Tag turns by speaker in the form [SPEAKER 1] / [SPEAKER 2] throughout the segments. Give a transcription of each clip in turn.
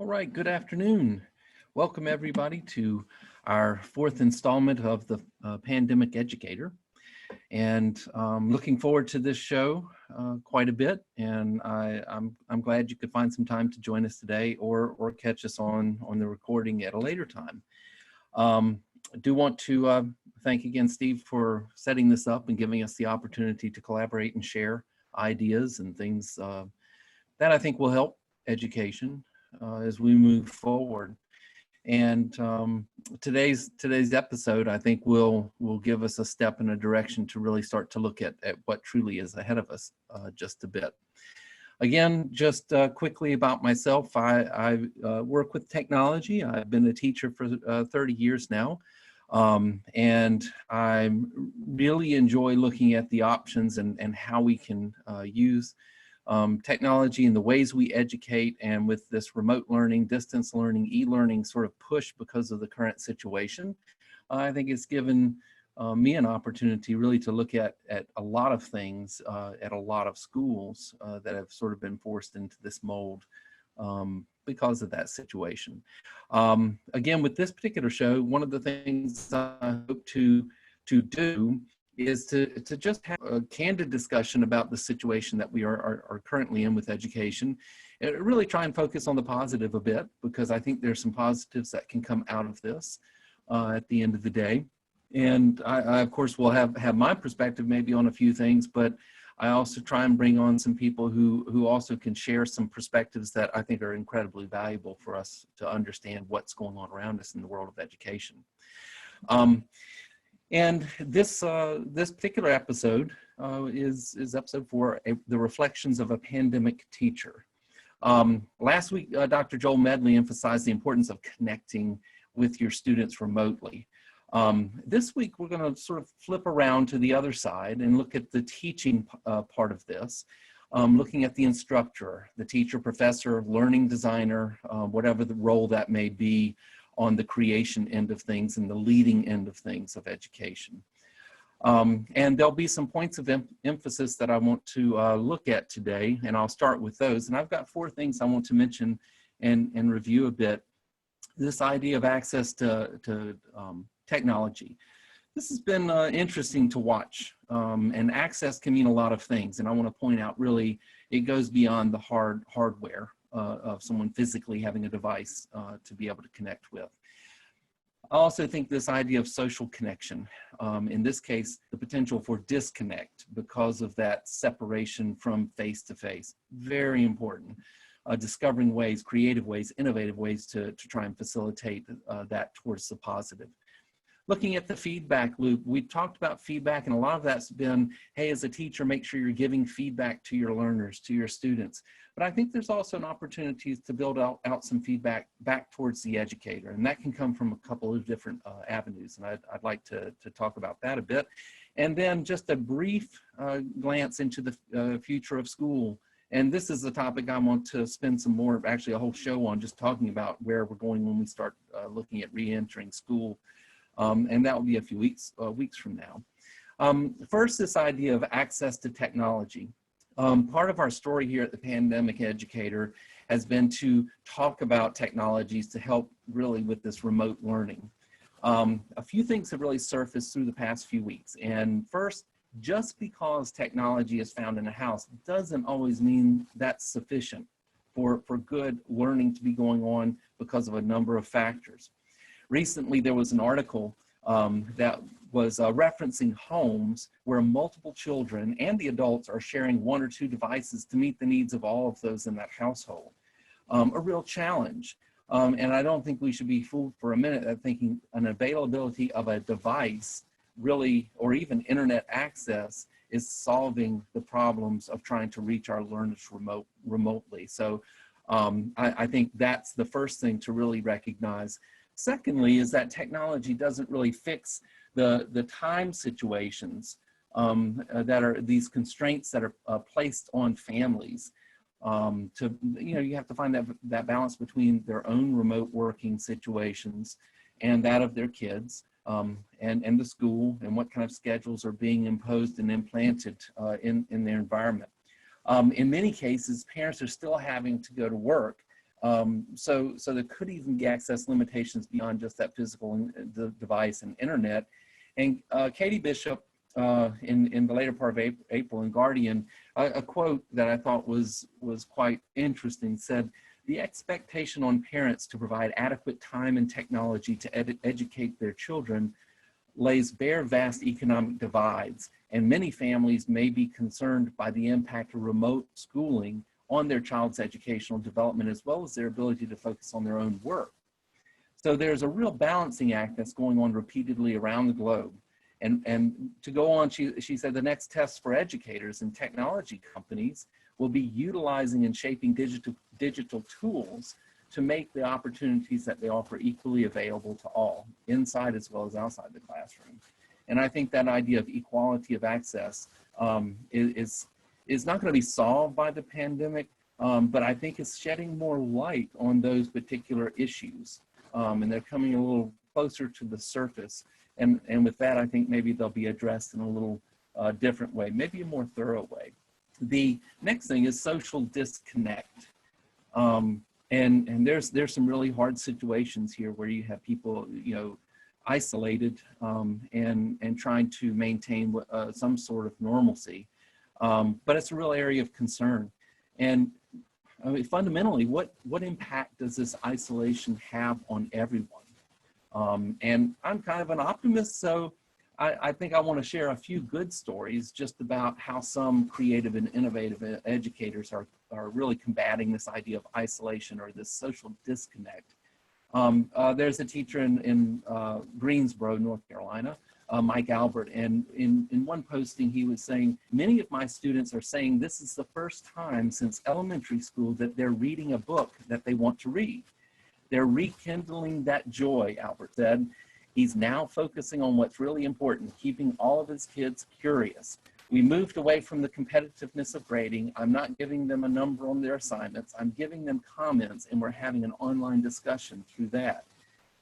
[SPEAKER 1] All right, good afternoon. Welcome everybody to our fourth installment of the Pandemic Educator. And looking forward to this show quite a bit. And I'm glad you could find some time to join us today or catch us on the recording at a later time. I do want to thank again Steve for setting this up and giving us the opportunity to collaborate and share ideas and things that I think will help education as we move forward. And today's episode, I think, will give us a step in a direction to really start to look at what truly is ahead of us just a bit. Again, just quickly about myself, I work with technology. I've been a teacher for 30 years now. And I really enjoy looking at the options and how we can use technology and the ways we educate, and with this remote learning, distance learning, e-learning sort of push because of the current situation, I think it's given me an opportunity really to look at a lot of things at a lot of schools that have sort of been forced into this mold because of that situation. Again, with this particular show, one of the things I hope to do is to just have a candid discussion about the situation that we are currently in with education, and really try and focus on the positive a bit, because I think there's some positives that can come out of this at the end of the day. And I of course will have my perspective maybe on a few things, but I also try and bring on some people who also can share some perspectives that I think are incredibly valuable for us to understand what's going on around us in the world of education. And this particular episode is episode 4, the reflections of a pandemic teacher. Last week, Dr. Joel Medley emphasized the importance of connecting with your students remotely. This week, we're going to sort of flip around to the other side and look at the teaching part of this, looking at the instructor, the teacher, professor, learning designer, whatever the role that may be on the creation end of things and the leading end of things of education. And there'll be some points of emphasis that I want to look at today, and I'll start with those. And I've got 4 things I want to mention and review a bit. This idea of access to technology. This has been interesting to watch, and access can mean a lot of things. And I want to point out, really, it goes beyond the hardware of someone physically having a device to be able to connect with. I also think this idea of social connection, in this case, the potential for disconnect because of that separation from face-to-face, very important. Discovering ways, creative ways, innovative ways to try and facilitate that towards the positive. Looking at the feedback loop, we talked about feedback, and a lot of that's been, hey, as a teacher, make sure you're giving feedback to your learners, to your students. But I think there's also an opportunity to build out some feedback back towards the educator, and that can come from a couple of different avenues, and I'd like to talk about that a bit. And then just a brief glance into the future of school. And this is a topic I want to spend some more, actually a whole show on, just talking about where we're going when we start looking at re-entering school. And that will be a few weeks from now. First, this idea of access to technology. Part of our story here at the Pandemic Educator has been to talk about technologies to help really with this remote learning. A few things have really surfaced through the past few weeks. And first, just because technology is found in a house doesn't always mean that's sufficient for good learning to be going on because of a number of factors. Recently, there was an article that was referencing homes where multiple children and the adults are sharing 1 or 2 devices to meet the needs of all of those in that household. A real challenge. And I don't think we should be fooled for a minute at thinking an availability of a device really, or even internet access, is solving the problems of trying to reach our learners remotely. So I think that's the first thing to really recognize. Secondly, is that technology doesn't really fix the time situations that are these constraints that are placed on families. You have to find that balance between their own remote working situations and that of their kids, and the school, and what kind of schedules are being imposed and implanted in their environment. In many cases, parents are still having to go to work So there could even be access limitations beyond just that physical device and internet. And Katie Bishop, in the later part of April in Guardian, a quote that I thought was quite interesting said, "The expectation on parents to provide adequate time and technology to educate their children lays bare vast economic divides, and many families may be concerned by the impact of remote schooling on their child's educational development, as well as their ability to focus on their own work." So there's a real balancing act that's going on repeatedly around the globe. And to go on, she said the next test for educators and technology companies will be utilizing and shaping digital tools to make the opportunities that they offer equally available to all, inside as well as outside the classroom. And I think that idea of equality of access is not going to be solved by the pandemic, but I think it's shedding more light on those particular issues. And they're coming a little closer to the surface. And with that, I think maybe they'll be addressed in a little different way, maybe a more thorough way. The next thing is social disconnect. And there's some really hard situations here where you have people, isolated and trying to maintain some sort of normalcy. But it's a real area of concern. And I mean, fundamentally, what impact does this isolation have on everyone? And I'm kind of an optimist, so I think I want to share a few good stories just about how some creative and innovative educators are really combating this idea of isolation or this social disconnect. There's a teacher in Greensboro, North Carolina, Mike Albert, and in one posting he was saying, "Many of my students are saying this is the first time since elementary school that they're reading a book that they want to read. They're rekindling that joy," Albert said. "He's now focusing on what's really important, keeping all of his kids curious. We moved away from the competitiveness of grading. I'm not giving them a number on their assignments. I'm giving them comments, and we're having an online discussion through that.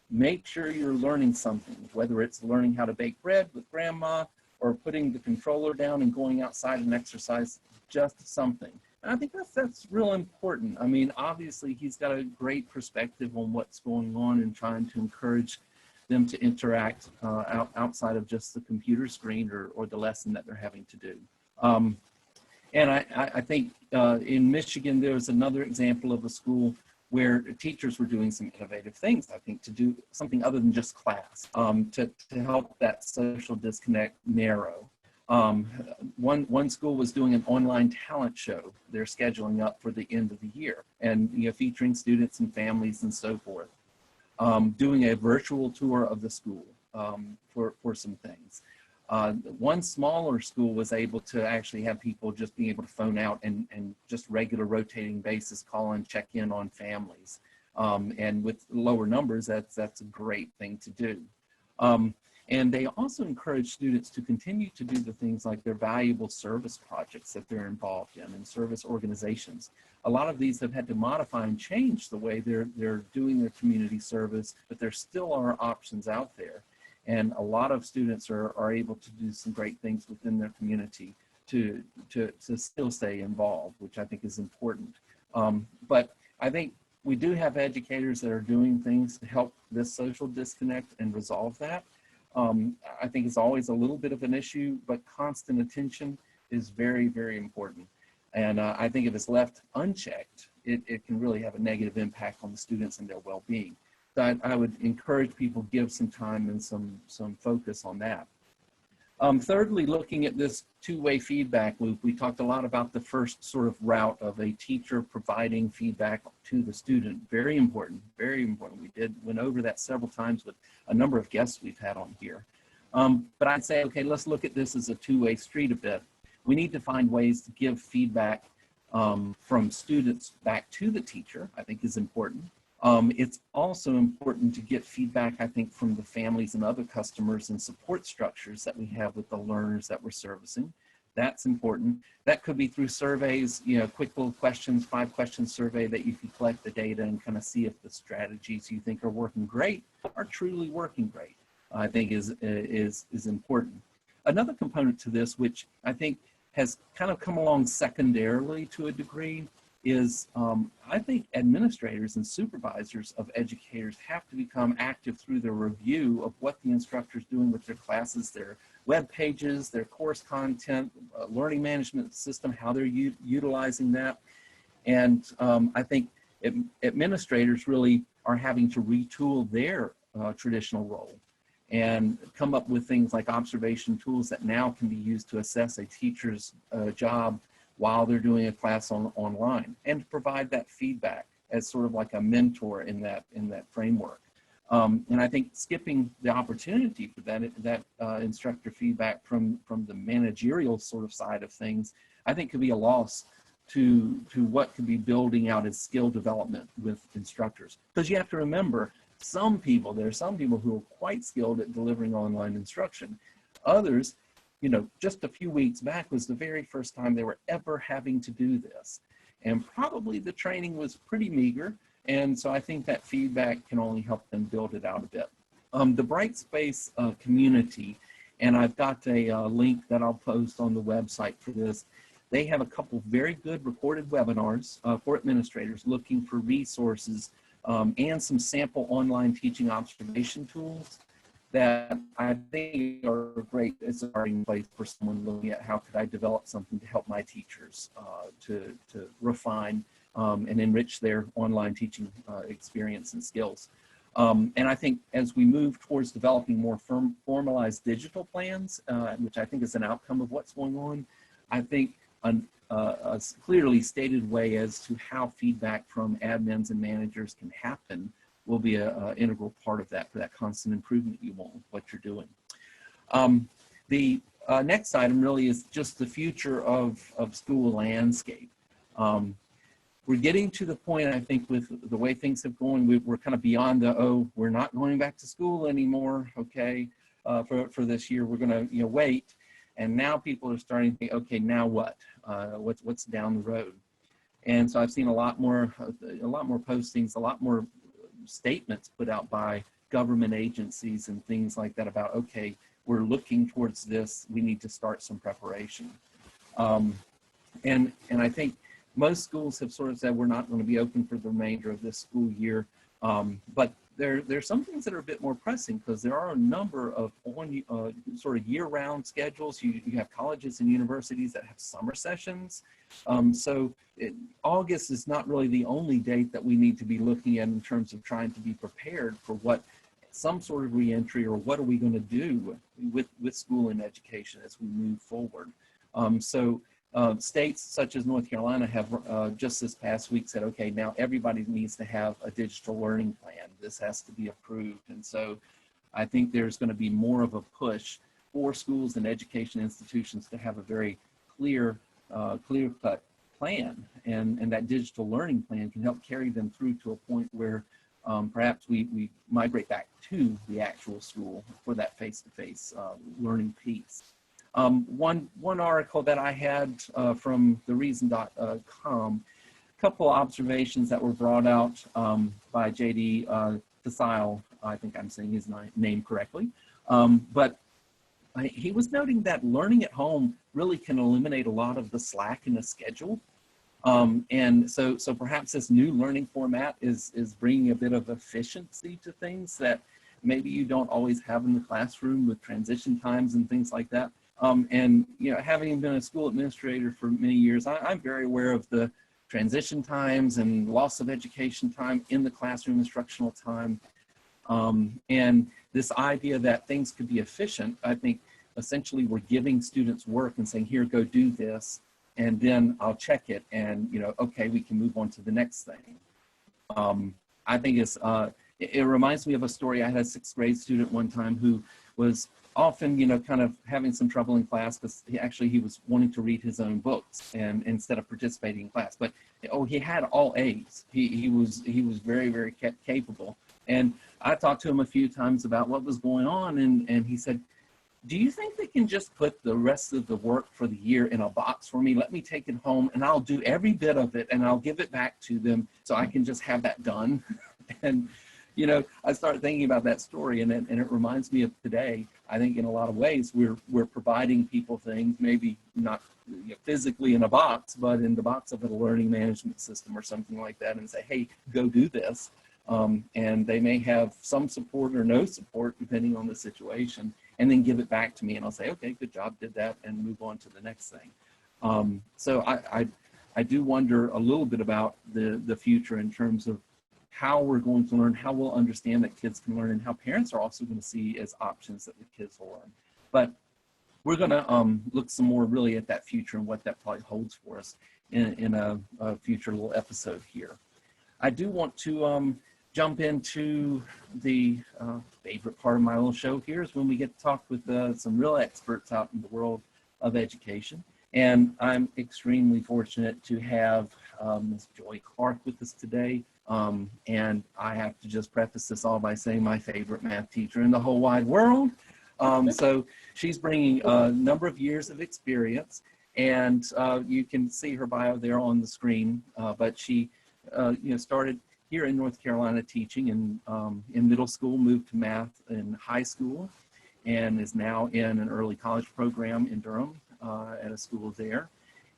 [SPEAKER 1] Make sure you're learning something, whether it's learning how to bake bread with grandma or putting the controller down and going outside and exercise, just something." And I think that's real important. I mean, obviously, he's got a great perspective on what's going on and trying to encourage them to interact outside of just the computer screen or the lesson that they're having to do. And I think in Michigan, there was another example of a school where teachers were doing some innovative things, I think, to do something other than just class, to help that social disconnect narrow. One school was doing an online talent show they're scheduling up for the end of the year, and featuring students and families and so forth. Doing a virtual tour of the school for some things. One smaller school was able to actually have people just being able to phone out and just regular rotating basis call and check in on families. And with lower numbers, that's a great thing to do. And they also encourage students to continue to do the things like their valuable service projects that they're involved in and service organizations. A lot of these have had to modify and change the way they're doing their community service, but there still are options out there. And a lot of students are able to do some great things within their community to still stay involved, which I think is important. But I think we do have educators that are doing things to help this social disconnect and resolve that. I think it's always a little bit of an issue, but constant attention is very, very important. And I think if it's left unchecked, it can really have a negative impact on the students and their well-being. So I would encourage people to give some time and some focus on that. Thirdly, looking at this two-way feedback loop, we talked a lot about the first sort of route of a teacher providing feedback to the student. Very important, very important. We went over that several times with a number of guests we've had on here. But I'd say, okay, let's look at this as a two-way street a bit. We need to find ways to give feedback from students back to the teacher, I think is important. It's also important to get feedback, I think, from the families and other customers and support structures that we have with the learners that we're servicing. That's important. That could be through surveys, quick little questions, 5-question survey that you can collect the data and kind of see if the strategies you think are working great are truly working great, I think is important. Another component to this, which I think has kind of come along secondarily to a degree, is I think administrators and supervisors of educators have to become active through their review of what the instructor's doing with their classes, their web pages, their course content, learning management system, how they're utilizing that. And I think administrators really are having to retool their traditional role and come up with things like observation tools that now can be used to assess a teacher's job while they're doing a class online, and to provide that feedback as sort of like a mentor in that framework. And I think skipping the opportunity for that instructor feedback from the managerial sort of side of things, I think could be a loss to what could be building out as skill development with instructors. Because you have to remember, there are some people who are quite skilled at delivering online instruction. Others, you know, just a few weeks back was the very first time they were ever having to do this. And probably the training was pretty meager. And so I think that feedback can only help them build it out a bit. The Brightspace community, and I've got a link that I'll post on the website for this. They have a couple very good recorded webinars for administrators looking for resources and some sample online teaching observation tools that I think are great as a starting place for someone looking at how could I develop something to help my teachers to refine and enrich their online teaching experience and skills. And I think as we move towards developing more formalized digital plans, which I think is an outcome of what's going on, I think a clearly stated way as to how feedback from admins and managers can happen will be an integral part of that, for that constant improvement you want with what you're doing. The next item really is just the future of school landscape. We're getting to the point, I think, with the way things have gone, we're kind of beyond the, oh, we're not going back to school anymore, okay, for this year, we're gonna, you know, wait. And now people are starting to think, okay, now what? What's down the road? And so I've seen a lot more postings, a lot more statements put out by government agencies and things like that about, okay, we're looking towards this, we need to start some preparation. And I think most schools have sort of said we're not going to be open for the remainder of this school year, but there's some things that are a bit more pressing, because there are a number of sort of year-round schedules. You have colleges and universities that have summer sessions. So August is not really the only date that we need to be looking at in terms of trying to be prepared for what some sort of reentry, or what are we going to do with school and education as we move forward. States such as North Carolina have just this past week said, okay, now everybody needs to have a digital learning plan. This has to be approved. And so I think there's going to be more of a push for schools and education institutions to have a very clear-cut plan. And that digital learning plan can help carry them through to a point where perhaps we migrate back to the actual school for that face-to-face learning piece. One article that I had from thereason.com, a couple observations that were brought out by J.D. Thesile, I think I'm saying his name correctly, but he was noting that learning at home really can eliminate a lot of the slack in the schedule. And so perhaps this new learning format is bringing a bit of efficiency to things that maybe you don't always have in the classroom, with transition times and things like that. And, you know, having been a school administrator for many years, I'm very aware of the transition times and loss of education time in the classroom, instructional time. And this idea that things could be efficient, I think essentially we're giving students work and saying, here, go do this, and then I'll check it, and, you know, okay, we can move on to the next thing. I think it reminds me of a story. I had a 6th grade student one time who was often, you know, kind of having some trouble in class, because he was wanting to read his own books and instead of participating in class. But he had all A's. He was very, very capable. And I talked to him a few times about what was going on, and he said, do you think they can just put the rest of the work for the year in a box for me? Let me take it home and I'll do every bit of it and I'll give it back to them so I can just have that done. And, you know, I started thinking about that story, and it reminds me of today. I think in a lot of ways we're providing people things, maybe not physically in a box, but in the box of a learning management system or something like that, and say, hey, go do this. And they may have some support or no support depending on the situation, and then give it back to me, and I'll say, okay, good job, did that, and move on to the next thing. So I do wonder a little bit about the future in terms of how we're going to learn, how we'll understand that kids can learn, and how parents are also going to see as options that the kids will learn. But we're going to look some more really at that future and what that probably holds for us in a future little episode here. I do want to jump into the favorite part of my little show here is when we get to talk with some real experts out in the world of education. And I'm extremely fortunate to have Ms. Joy Clark with us today. And I have to just preface this all by saying my favorite math teacher in the whole wide world. So she's bringing a number of years of experience, and you can see her bio there on the screen. But she, started here in North Carolina teaching in middle school, moved to math in high school, and is now in an early college program in Durham at a school there.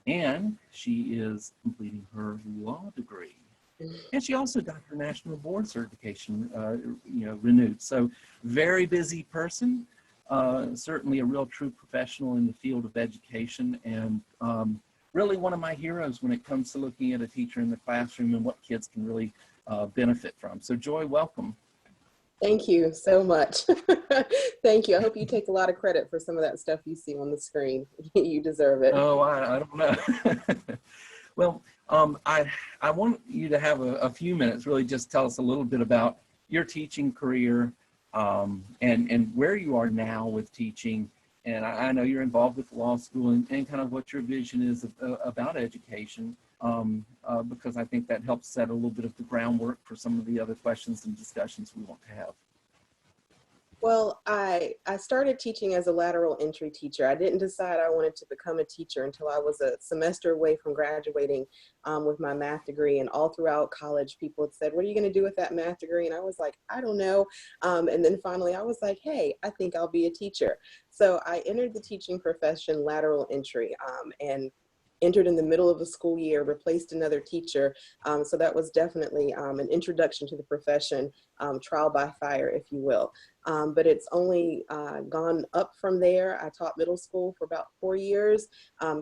[SPEAKER 1] And she is completing her law degree. And she also got her national board certification, renewed. So very busy person, certainly a real true professional in the field of education, and really one of my heroes when it comes to looking at a teacher in the classroom and what kids can really benefit from. So Joy, welcome.
[SPEAKER 2] Thank you so much. Thank you. I hope you take a lot of credit for some of that stuff you see on the screen. You deserve it.
[SPEAKER 1] Oh, I don't know. Well, I want you to have a few minutes, really just tell us a little bit about your teaching career and where you are now with teaching. And I know you're involved with law school and kind of what your vision is about education, because I think that helps set a little bit of the groundwork for some of the other questions and discussions we want to have.
[SPEAKER 2] Well, I started teaching as a lateral entry teacher. I didn't decide I wanted to become a teacher until I was a semester away from graduating with my math degree. And all throughout college, people had said, what are you going to do with that math degree? And I was like, I don't know. And then finally, I was like, hey, I think I'll be a teacher. So I entered the teaching profession lateral entry and entered in the middle of a school year, replaced another teacher. So that was definitely an introduction to the profession, trial by fire, if you will. But it's only gone up from there. I taught middle school for about 4 years,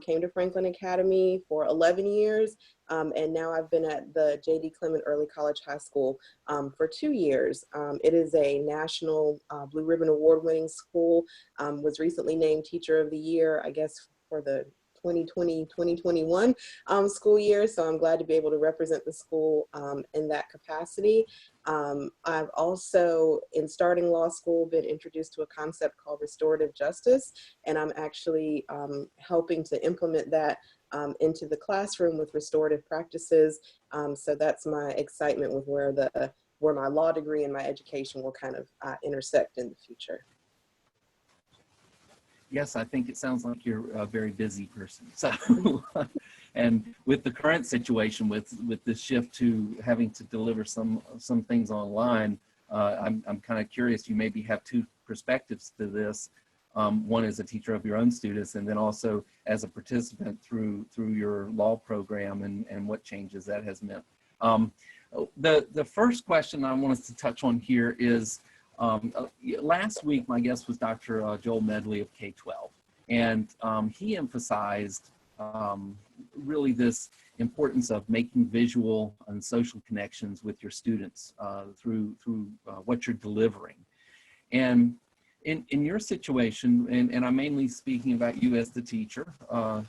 [SPEAKER 2] came to Franklin Academy for 11 years, and now I've been at the J.D. Clement Early College High School for 2 years. It is a national Blue Ribbon Award winning school, was recently named Teacher of the Year, I guess, for the 2020-2021 school year. So I'm glad to be able to represent the school in that capacity. I've also, in starting law school, been introduced to a concept called restorative justice, and I'm actually helping to implement that into the classroom with restorative practices. So that's my excitement with where my law degree and my education will kind of intersect in the future.
[SPEAKER 1] Yes, I think it sounds like you're a very busy person. So, and with the current situation, with the shift to having to deliver some things online, I'm kind of curious. You maybe have two perspectives to this. One as a teacher of your own students, and then also as a participant through your law program and what changes that has meant. The first question I want us to touch on here is. Last week, my guest was Dr. Joel Medley of K-12, and he emphasized really this importance of making visual and social connections with your students through what you're delivering. And in your situation, and I'm mainly speaking about you as the teacher, how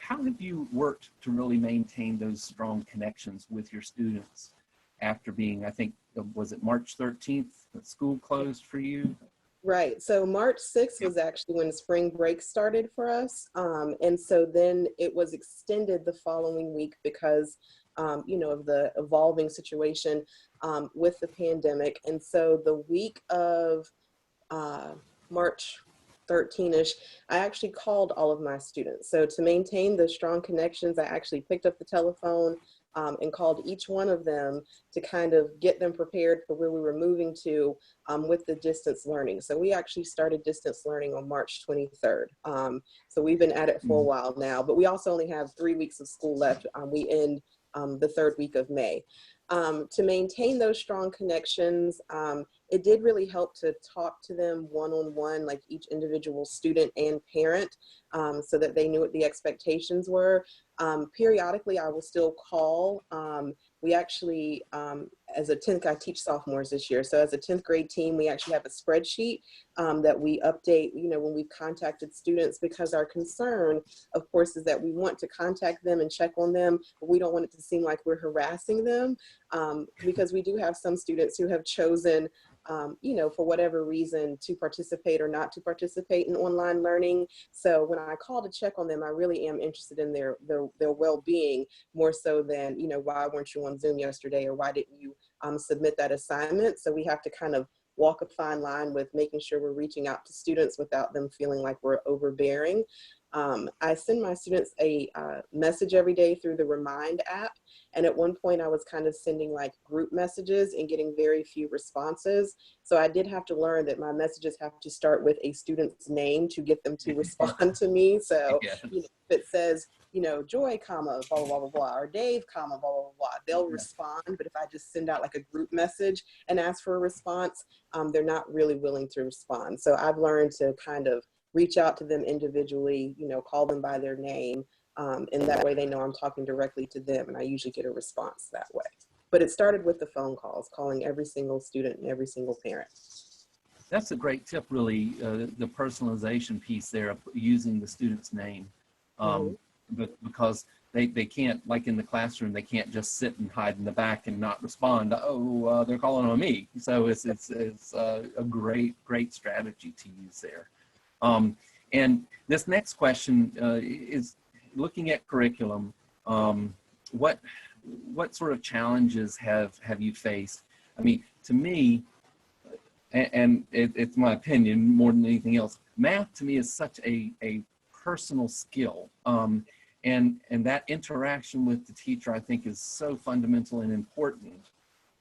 [SPEAKER 1] have you worked to really maintain those strong connections with your students after being, I think, was it March 13th that school closed for you?
[SPEAKER 2] Right. So March 6th was actually when spring break started for us. And so then it was extended the following week because, of the evolving situation with the pandemic. And so the week of March 13-ish, I actually called all of my students. So to maintain the strong connections, I actually picked up the telephone, and called each one of them to kind of get them prepared for where we were moving to with the distance learning. So we actually started distance learning on March 23rd. So we've been at it for a while now, but we also only have 3 weeks of school left. We end the 3rd week of May. To maintain those strong connections, it did really help to talk to them one-on-one, like each individual student and parent, so that they knew what the expectations were. Periodically, I will still call. We actually, as a 10th, I teach sophomores this year. So as a 10th grade team, we actually have a spreadsheet that we update, when we've contacted students, because our concern, of course, is that we want to contact them and check on them, but we don't want it to seem like we're harassing them, because we do have some students who have chosen, for whatever reason, to participate or not to participate in online learning. So when I call to check on them, I really am interested in their well-being, more so than, why weren't you on Zoom yesterday, or why didn't you submit that assignment? So we have to kind of walk a fine line with making sure we're reaching out to students without them feeling like we're overbearing. I send my students a message every day through the Remind app. And at one point I was kind of sending like group messages and getting very few responses. So I did have to learn that my messages have to start with a student's name to get them to respond to me. So if it says, Joy, comma, blah, blah, blah, blah, or Dave, comma, blah, blah, blah, they'll respond. But if I just send out like a group message and ask for a response, they're not really willing to respond. So I've learned to kind of reach out to them individually, call them by their name, and that way they know I'm talking directly to them, and I usually get a response that way. But it started with the phone calls, calling every single student and every single parent.
[SPEAKER 1] That's a great tip, really, the personalization piece there of using the student's name, because they can't, like in the classroom, they can't just sit and hide in the back and not respond. Oh, they're calling on me. So it's a great strategy to use there. And this next question is looking at curriculum. What sort of challenges have you faced? I mean, to me, and it's my opinion more than anything else, math to me is such a personal skill. And that interaction with the teacher, I think, is so fundamental and important.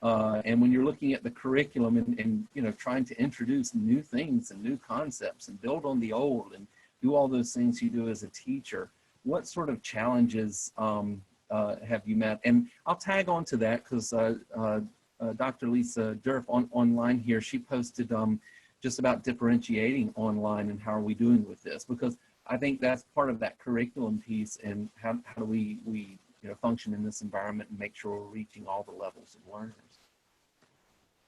[SPEAKER 1] And when you're looking at the curriculum and trying to introduce new things and new concepts and build on the old and do all those things you do as a teacher, what sort of challenges have you met? And I'll tag on to that because Dr. Lisa Durf online here, she posted just about differentiating online and how are we doing with this, because I think that's part of that curriculum piece, and how do we function in this environment and make sure we're reaching all the levels of learners.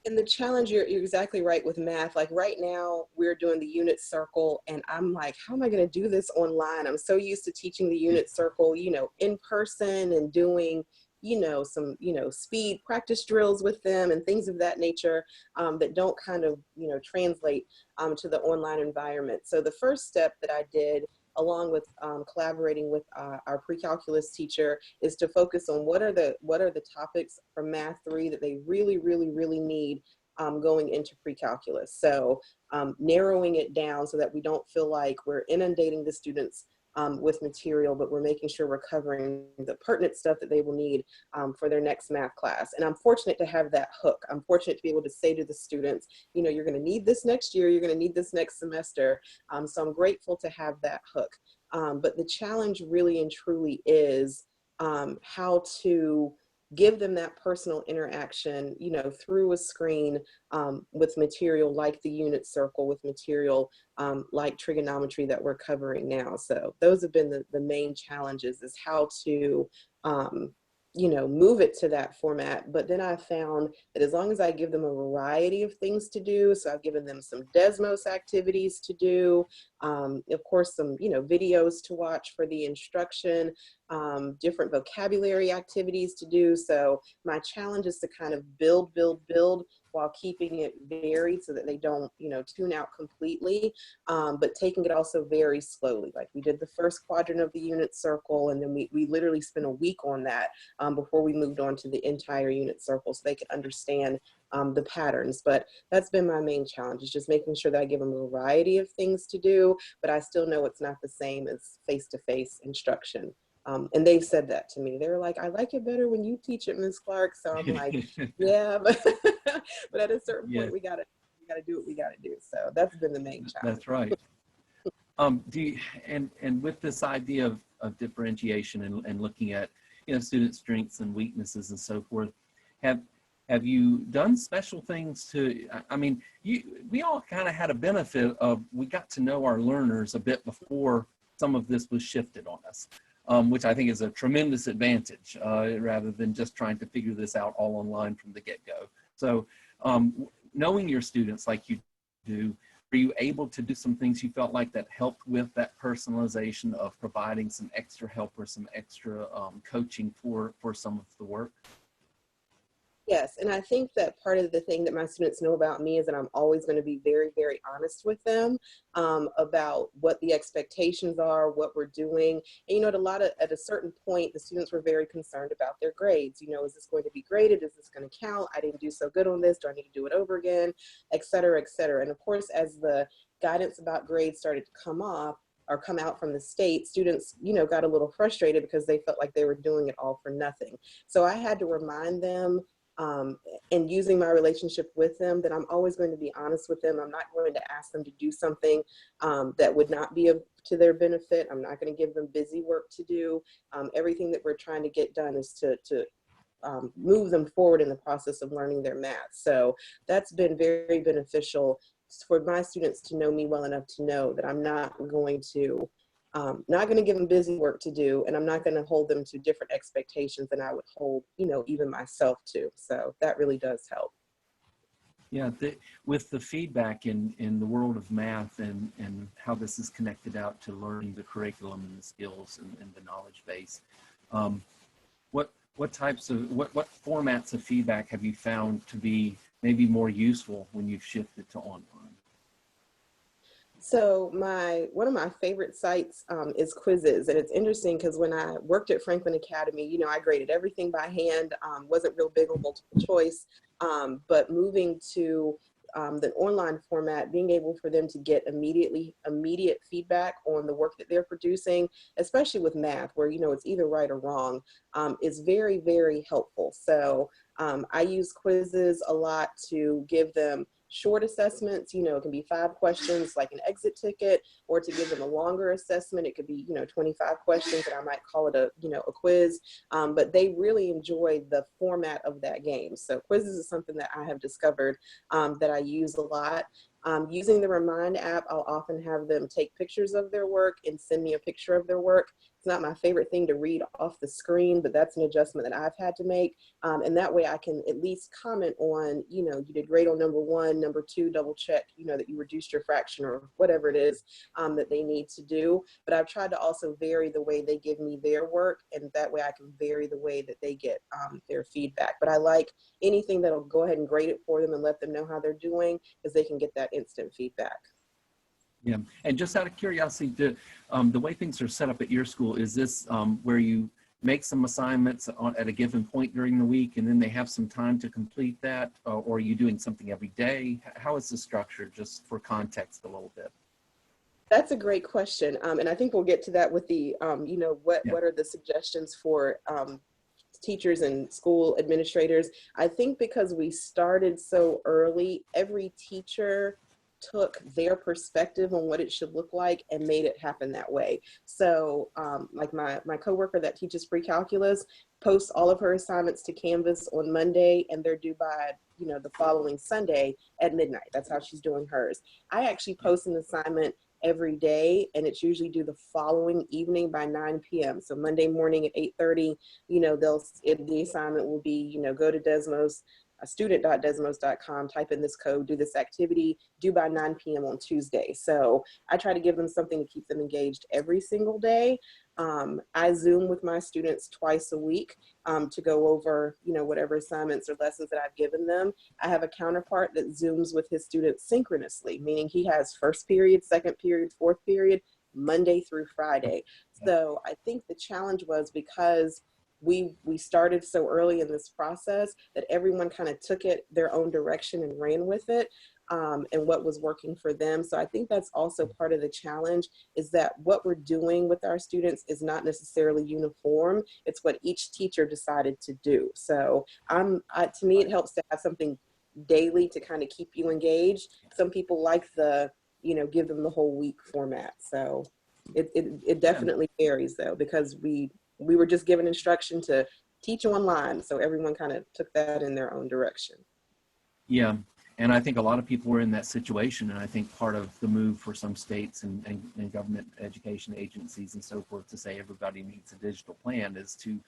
[SPEAKER 2] And the challenge, you're exactly right with math. Like right now we're doing the unit circle and I'm like, how am I going to do this online? I'm so used to teaching the unit circle, in person and doing, some, speed practice drills with them and things of that nature that don't kind of, translate to the online environment. So the first step that I did, along with collaborating with our pre-calculus teacher, is to focus on what are the topics from Math 3 that they really, really, really need going into pre-calculus. So narrowing it down so that we don't feel like we're inundating the students with material, but we're making sure we're covering the pertinent stuff that they will need for their next math class. And I'm fortunate to have that hook. I'm fortunate to be able to say to the students, you're going to need this next year, you're going to need this next semester. So I'm grateful to have that hook. But the challenge really and truly is how to give them that personal interaction, through a screen with material like the unit circle, with material like trigonometry that we're covering now. So those have been the main challenges, is how to, move it to that format. But then I found that as long as I give them a variety of things to do, so I've given them some Desmos activities to do, of course, some, videos to watch for the instruction, different vocabulary activities to do. So my challenge is to kind of build while keeping it varied so that they don't, tune out completely, but taking it also very slowly. Like we did the first quadrant of the unit circle, and then we literally spent a week on that before we moved on to the entire unit circle so they could understand the patterns. But that's been my main challenge, is just making sure that I give them a variety of things to do, but I still know it's not the same as face-to-face instruction. And they've said that to me. They're like, I like it better when you teach it, Ms. Clark. So I'm like, yeah, but, but at a certain
[SPEAKER 1] Yes,
[SPEAKER 2] point, we gotta do what we gotta do. So that's been the main challenge.
[SPEAKER 1] that's right. Do you, and with this idea of differentiation and looking at, you know, student strengths and weaknesses and so forth, have you done special things to, I mean, we all kind of had a benefit of, we got to know our learners a bit before some of this was shifted on us, which I think is a tremendous advantage, rather than just trying to figure this out all online from the get-go. So knowing your students like you do, were you able to do some things you felt like that helped with that personalization of providing some extra help or some extra coaching for some of the work?
[SPEAKER 2] Yes, and I think that part of the thing that my students know about me is that I'm always going to be very, very honest with them about what the expectations are, what we're doing. And, you know, at a certain point, the students were very concerned about their grades. You know, is this going to be graded? Is this going to count? I didn't do so good on this. Do I need to do it over again? Et cetera, et cetera. And of course, as the guidance about grades started to come out from the state, students, you know, got a little frustrated because they felt like they were doing it all for nothing. So I had to remind them, and using my relationship with them, that I'm always going to be honest with them. I'm not going to ask them to do something that would not be to their benefit. I'm not going to give them busy work to do. Everything that we're trying to get done is to move them forward in the process of learning their math. So that's been very beneficial for my students to know me well enough to know that I'm not going to give them busy work to do, and I'm not going to hold them to different expectations than I would hold, you know, even myself to. So that really does help.
[SPEAKER 1] Yeah, with the feedback in the world of math and how this is connected out to learning the curriculum and the skills and the knowledge base, what types of, what formats of feedback have you found to be maybe more useful when you've shifted to online?
[SPEAKER 2] So one of my favorite sites is quizzes, and it's interesting because when I worked at Franklin Academy, you know, I graded everything by hand, wasn't real big on multiple choice, but moving to the online format, being able for them to get immediate feedback on the work that they're producing, especially with math, where, you know, it's either right or wrong, is very, very helpful. So I use quizzes a lot to give them short assessments. You know, it can be 5 questions like an exit ticket, or to give them a longer assessment, it could be, you know, 25 questions, and I might call it a quiz. But they really enjoy the format of that game. So quizzes is something that I have discovered that I use a lot. Using the Remind app, I'll often have them take pictures of their work and send me a picture of their work. It's not my favorite thing to read off the screen, but that's an adjustment that I've had to make. And that way I can at least comment on, you know, you did great on number 1, number 2, double check, you know, that you reduced your fraction or whatever it is that they need to do. But I've tried to also vary the way they give me their work, and that way I can vary the way that they get their feedback. But I like anything that'll go ahead and grade it for them and let them know how they're doing, because they can get that instant feedback.
[SPEAKER 1] Yeah, and just out of curiosity, the way things are set up at your school, is this where you make some assignments at a given point during the week and then they have some time to complete that, or are you doing something every day? How is the structure, just for context a little bit?
[SPEAKER 2] That's a great question. And I think we'll get to that with the, you know, what are the suggestions for teachers and school administrators. I think because we started so early, every teacher took their perspective on what it should look like and made it happen that way. So like my coworker that teaches pre-calculus posts all of her assignments to Canvas on Monday, and they're due by, you know, the following Sunday at midnight. That's how she's doing hers. I actually post an assignment every day, and it's usually due the following evening by 9 p.m. So Monday morning at 8:30, you know, the assignment will be, you know, go to Desmos, student.desmos.com, type in this code, do this activity, due by 9 p.m. on Tuesday. So I try to give them something to keep them engaged every single day. I Zoom with my students twice a week to go over, you know, whatever assignments or lessons that I've given them. I have a counterpart that Zooms with his students synchronously, meaning he has first period, second period, fourth period, Monday through Friday. So I think the challenge was because we started so early in this process that everyone kind of took it their own direction and ran with it. and what was working for them. So I think that's also part of the challenge, is that what we're doing with our students is not necessarily uniform. It's what each teacher decided to do. So to me, it helps to have something daily to kind of keep you engaged. Some people like the, give them the whole week format. So it definitely varies though, because we were just given instruction to teach online. So everyone kind of took that in their own direction.
[SPEAKER 1] Yeah. And I think a lot of people were in that situation. And I think part of the move for some states and government education agencies and so forth to say everybody needs a digital plan is to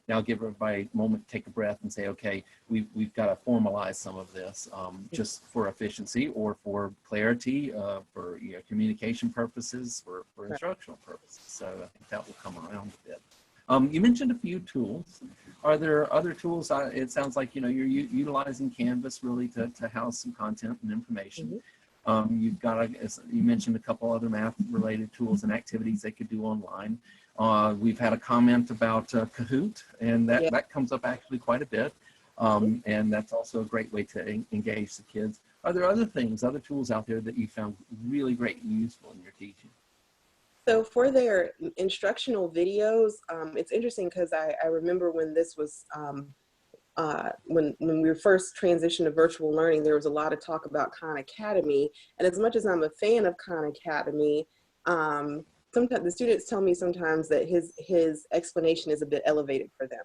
[SPEAKER 1] now give everybody a moment to take a breath and say, okay, we've got to formalize some of this just for efficiency or for clarity, for communication purposes, for instructional purposes. So I think that will come around a bit. You mentioned a few tools. Are there other tools? It sounds like you're utilizing Canvas really to house some content and information. You've got, you mentioned a couple other math-related tools and activities they could do online. We've had a comment about Kahoot, and that comes up actually quite a bit. And that's also a great way to engage the kids. Are there other things, other tools out there that you found really great and useful in your teaching?
[SPEAKER 2] So for their instructional videos, it's interesting because I remember when this was, when we were first transitioned to virtual learning, there was a lot of talk about Khan Academy. And as much as I'm a fan of Khan Academy, sometimes the students tell me sometimes that his explanation is a bit elevated for them,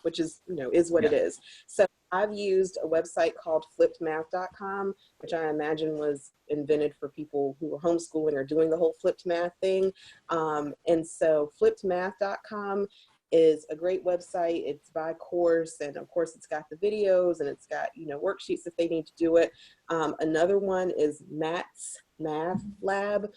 [SPEAKER 2] which is, is what it is. So I've used a website called flippedmath.com, which I imagine was invented for people who were homeschooling or doing the whole flipped math thing. And so flippedmath.com is a great website. It's by course, and of course it's got the videos and it's got, worksheets if they need to do it. Another one is Matt's Math Lab.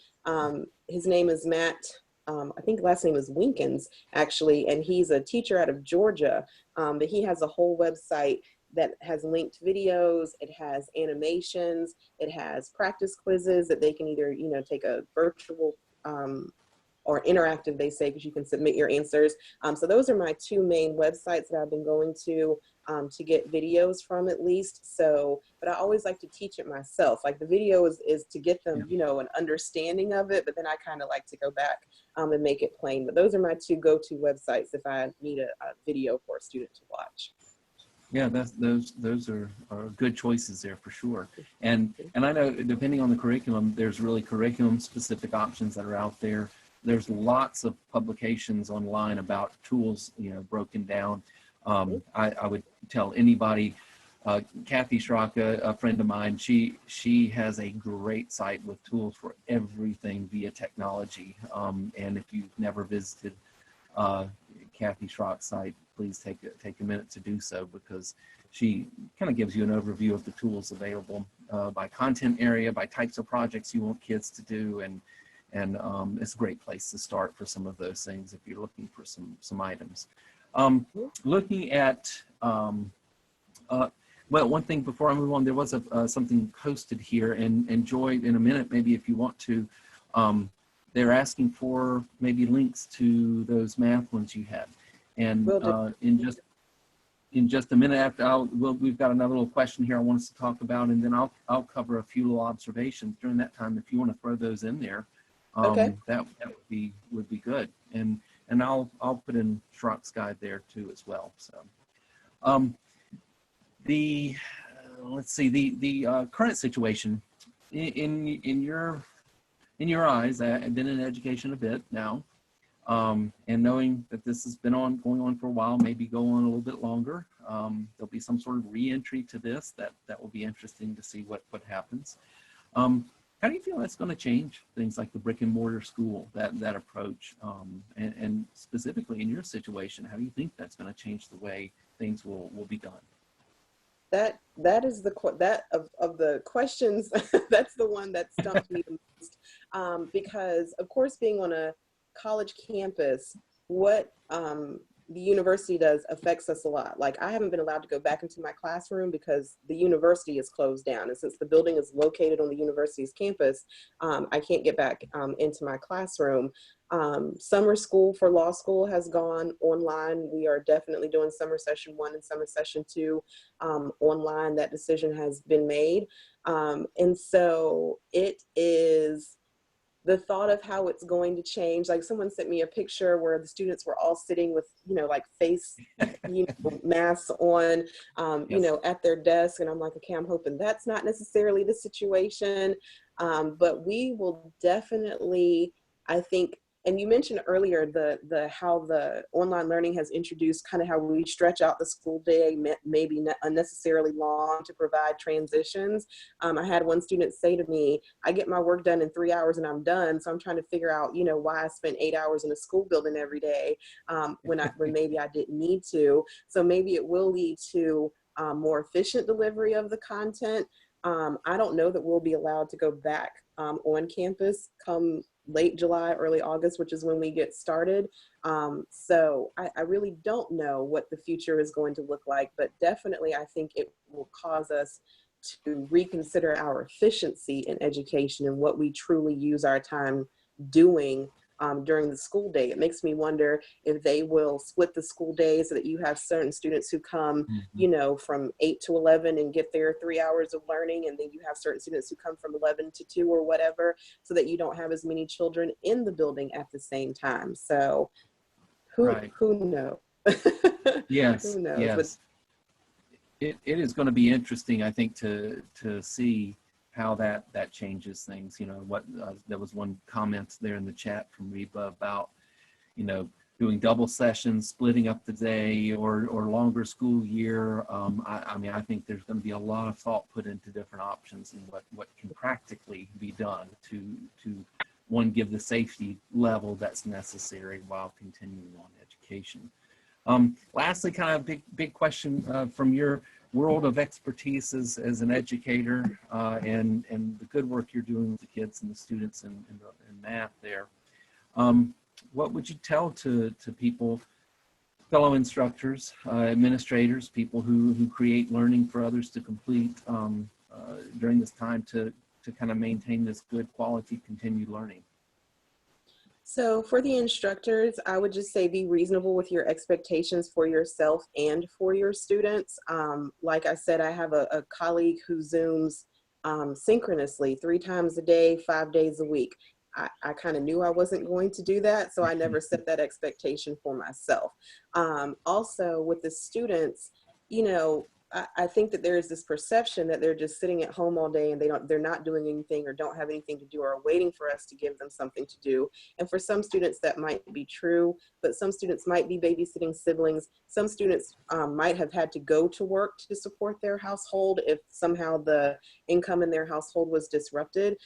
[SPEAKER 2] His name is Matt. I think last name is Winkins, actually, and he's a teacher out of Georgia, but he has a whole website that has linked videos, it has animations, it has practice quizzes that they can either, take a virtual or interactive, they say, because you can submit your answers. So those are my two main websites that I've been going to get videos from, at least. So, but I always like to teach it myself. Like the video is to get them, an understanding of it, but then I kind of like to go back and make it plain. But those are my two go-to websites if I need a video for a student to watch.
[SPEAKER 1] Yeah, those are good choices there for sure. And I know depending on the curriculum, there's really curriculum specific options that are out there. There's lots of publications online about tools, broken down. I would tell anybody, Kathy Straka, a friend of mine, she has a great site with tools for everything via technology. And if you've never visited Kathy Schrock's site, please take a minute to do so, because she kind of gives you an overview of the tools available by content area, by types of projects you want kids to do, and it's a great place to start for some of those things if you're looking for some items. Looking at, well, one thing before I move on, there was something posted here, and Joy, in a minute, maybe if you want to, they're asking for maybe links to those math ones you had. And in just a minute after, we've got another little question here I want us to talk about, and then I'll cover a few little observations during that time. If you want to throw those in there, that would be good. And I'll put in Schrock's guide there too as well. So let's see, the current situation in your eyes. I've been in education a bit now. And knowing that this has been going on for a while, maybe go on a little bit longer, there'll be some sort of re-entry to this that will be interesting to see what happens. How do you feel that's going to change things like the brick and mortar school, that approach, and specifically in your situation, how do you think that's going to change the way things will be done?
[SPEAKER 2] That is of the questions, that's the one that stumped me the most, because of course, being on a college campus, what the university does affects us a lot. Like, I haven't been allowed to go back into my classroom because the university is closed down, and since the building is located on the university's campus, I can't get back into my classroom. Summer school for law school has gone online. We are definitely doing summer session 1 and summer session 2 online. That decision has been made. And so it is the thought of how it's going to change. Like someone sent me a picture where the students were all sitting with, like face, masks on,
[SPEAKER 1] Yes.
[SPEAKER 2] at their desk. And I'm like, okay, I'm hoping that's not necessarily the situation. But we will definitely, I think, and you mentioned earlier the how the online learning has introduced kind of how we stretch out the school day, maybe not unnecessarily long to provide transitions. I had one student say to me, I get my work done in 3 hours and I'm done. So I'm trying to figure out, why I spent 8 hours in a school building every day when maybe I didn't need to. So maybe it will lead to more efficient delivery of the content. I don't know that we'll be allowed to go back on campus come late July, early August, which is when we get started. So I really don't know what the future is going to look like, but definitely I think it will cause us to reconsider our efficiency in education and what we truly use our time doing during the school day. It makes me wonder if they will split the school day so that you have certain students who come, from 8 to 11 and get their 3 hours of learning. And then you have certain students who come from 11 to 2 or whatever, so that you don't have as many children in the building at the same time. So who knows?
[SPEAKER 1] Yes,
[SPEAKER 2] Who knows?
[SPEAKER 1] yes. It is going to be interesting, I think, to see how that changes things. What there was one comment there in the chat from Reba about, doing double sessions, splitting up the day, or longer school year. I think there's going to be a lot of thought put into different options and what can practically be done to one, give the safety level that's necessary while continuing on education. Lastly, kind of big question from your world of expertise as an educator and the good work you're doing with the kids and the students in math there. What would you tell to people, fellow instructors, administrators, people who create learning for others to complete during this time to kind of maintain this good quality continued learning?
[SPEAKER 2] So for the instructors, I would just say be reasonable with your expectations for yourself and for your students. Like I said, I have a colleague who Zooms synchronously 3 times a day, 5 days a week. I kind of knew I wasn't going to do that, so I never set that expectation for myself. Also with the students, I think that there is this perception that they're just sitting at home all day and they're not doing anything or don't have anything to do or are waiting for us to give them something to do. And for some students that might be true, but some students might be babysitting siblings. Some students might have had to go to work to support their household if somehow the income in their household was disrupted.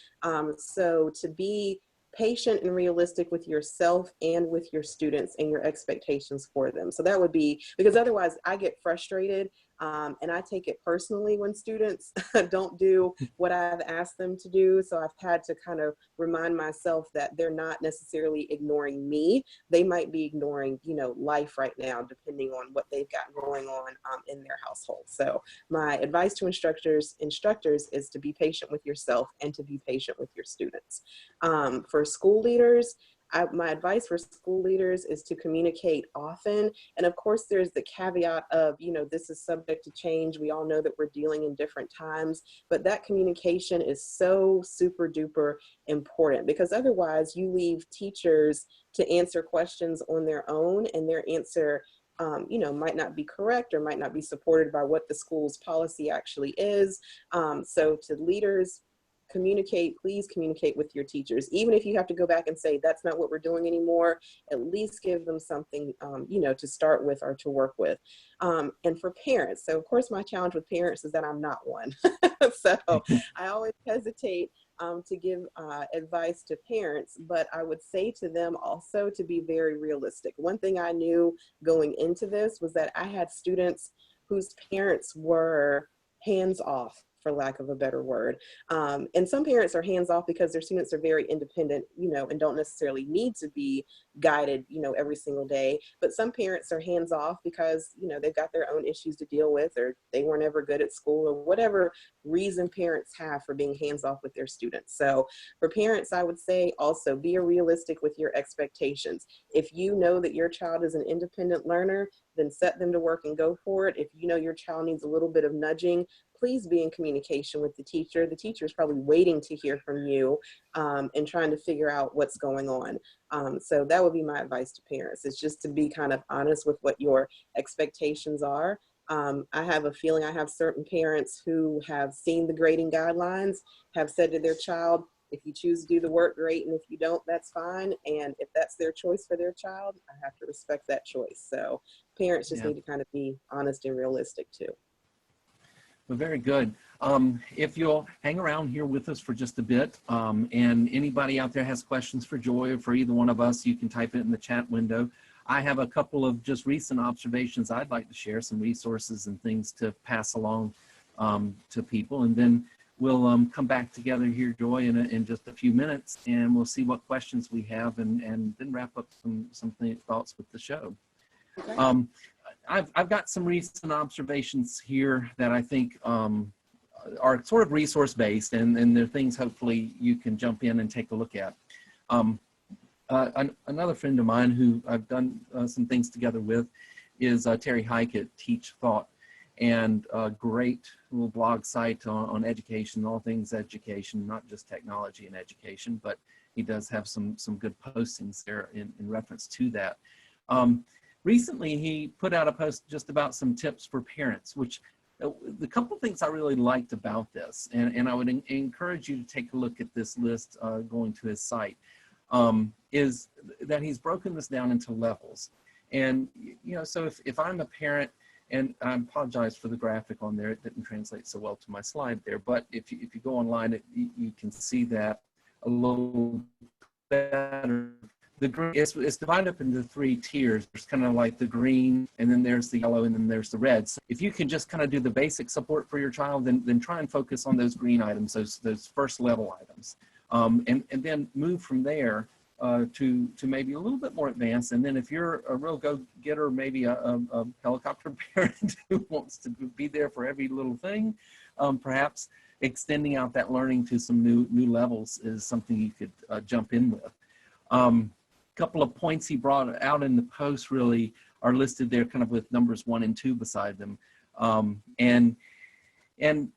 [SPEAKER 2] So to be patient and realistic with yourself and with your students and your expectations for them. So that would be, because otherwise I get frustrated and I take it personally when students don't do what I've asked them to do. So I've had to kind of remind myself that they're not necessarily ignoring me. They might be ignoring, life right now, depending on what they've got going on in their household. So my advice to instructors is to be patient with yourself and to be patient with your students. For school leaders, my advice for school leaders is to communicate often. And of course, there's the caveat of, this is subject to change. We all know that we're dealing in different times, but that communication is so super duper important, because otherwise you leave teachers to answer questions on their own, and their answer might not be correct or might not be supported by what the school's policy actually is. So to leaders, please communicate with your teachers. Even if you have to go back and say, that's not what we're doing anymore, at least give them something, to start with or to work with. And for parents, so of course my challenge with parents is that I'm not one. So I always hesitate to give advice to parents, but I would say to them also to be very realistic. One thing I knew going into this was that I had students whose parents were hands off for lack of a better word. And some parents are hands-off because their students are very independent, you know, and don't necessarily need to be guided, you know, every single day. But some parents are hands-off because, you know, they've got their own issues to deal with, or they weren't ever good at school, or whatever reason parents have for being hands-off with their students. So for parents, I would say also be realistic with your expectations. If you know that your child is an independent learner, then set them to work and go for it. If you know your child needs a little bit of nudging, please be in communication with the teacher. The teacher is probably waiting to hear from you and trying to figure out what's going on. So that would be my advice to parents, is just to be kind of honest with what your expectations are. I have a feeling I have certain parents who have seen the grading guidelines, have said to their child, if you choose to do the work, great, and if you don't, that's fine. And if that's their choice for their child, I have to respect that choice. So parents just need to kind of be honest and realistic too.
[SPEAKER 1] Well, very good. If you'll hang around here with us for just a bit, and anybody out there has questions for Joy or for either one of us, you can type it in the chat window. I have a couple of just recent observations I'd like to share, some resources and things to pass along to people, and then we'll come back together here, Joy, in just a few minutes, and we'll see what questions we have, and then wrap up some thoughts with the show. Okay. I've got some recent observations here that I think are sort of resource-based, and they're things hopefully you can jump in and take a look at. Another friend of mine who I've done some things together with is Terry Hike at Teach Thought, and a great little blog site on education, all things education, not just technology and education, but he does have some good postings there in reference to that. Recently, he put out a post just about some tips for parents, which the couple of things I really liked about this, and I would encourage you to take a look at this list going to his site, is that he's broken this down into levels. And, you know, so if I'm a parent, and I apologize for the graphic on there, it didn't translate so well to my slide there, but if you go online, you can see that a little better. The green, it's divided up into 3 tiers. There's kind of like the green, and then there's the yellow, and then there's the red. So if you can just kind of do the basic support for your child, then try and focus on those green items, those first level items, and then move from there to maybe a little bit more advanced. And then if you're a real go-getter, maybe a helicopter parent who wants to be there for every little thing, perhaps extending out that learning to some new levels is something you could jump in with. Couple of points he brought out in the post really are listed there kind of with numbers 1 and 2 beside them. And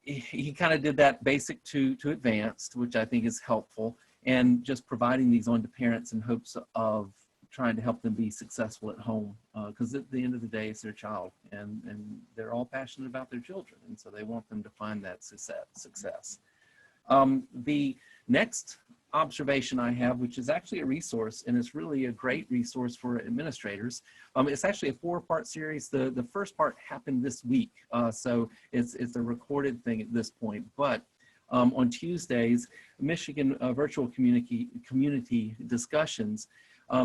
[SPEAKER 1] he kind of did that basic to advanced, which I think is helpful, and just providing these on to parents in hopes of trying to help them be successful at home, because at the end of the day, it's their child, and they're all passionate about their children, and so they want them to find that success. The next observation I have, which is actually a resource, and it's really a great resource for administrators. It's actually a 4-part series. The first part happened this week, so it's a recorded thing at this point, but on Tuesdays, Michigan Virtual Community Discussions,